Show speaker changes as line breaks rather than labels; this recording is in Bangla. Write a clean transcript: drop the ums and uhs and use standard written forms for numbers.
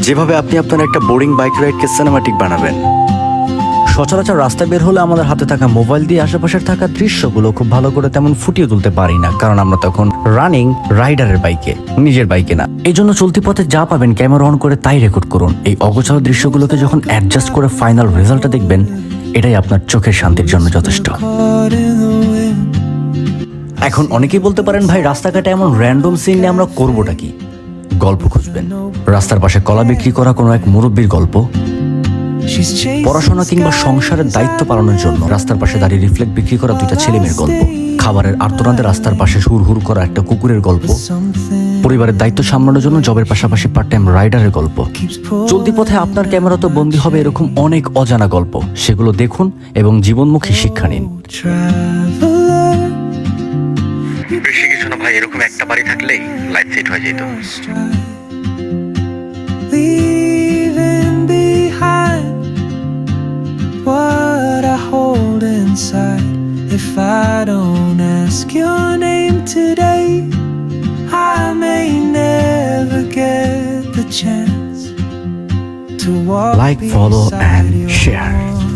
যেভাবে আপনি আপনার একটা বোরিং বাইক রাইডকে সিনেমাটিক বানাবেন। সচরাচর রাস্তায় বের হলে আমাদের হাতে থাকা মোবাইল দিয়ে আশেপাশের থাকা দৃশ্যগুলো খুব ভালো করে তেমন ফুটিয়ে তুলতে পারি না, কারণ আমরা তখন রানিং রাইডারের বাইকে, নিজের বাইকে না। এই জন্য চলতি পথে যা পাবেন ক্যামেরা অন করে তাই রেকর্ড করুন। এই অগোছালো দৃশ্যগুলোকে যখন অ্যাডজাস্ট করে ফাইনাল রেজাল্টটা দেখবেন, এটাই আপনার চোখের শান্তির জন্য যথেষ্ট। এখন অনেকেই বলতে পারেন, ভাই রাস্তাঘাটে এমন র্যান্ডম সিন নিয়ে আমরা করবোটা কি? গল্প খুঁজবেন। রাস্তার পাশে কলা বিক্রি করা কোনো এক মুরব্বীর গল্প, পড়াশোনা কিংবা সংসারের দায়িত্ব পালনের জন্য রাস্তার পাশে দাঁড়িয়ে রিফ্লেক্ট বিক্রি করা দুইটা ছেলেমেয়ের গল্প, খাবারের আর্তনাদে রাস্তার পাশে হুড় হুড় করা একটা কুকুরের গল্প, পরিবারের দায়িত্ব সামলানোর জন্য জবের পাশাপাশি পার্ট টাইম রাইডারের গল্প। চলতি পথে আপনার ক্যামেরা তো বন্দী হবে এরকম অনেক অজানা গল্প। সেগুলো দেখুন এবং জীবনমুখী শিক্ষা নিন। বেশি কিছু না ভাই, এরকম একটা বাড়ি থাকলেই লাইফ সেট হয়ে যেত।
Leaving behind what I hold inside. If I don't ask your name today, I may never get the chance to walk
Like, follow, and
beside
share.
your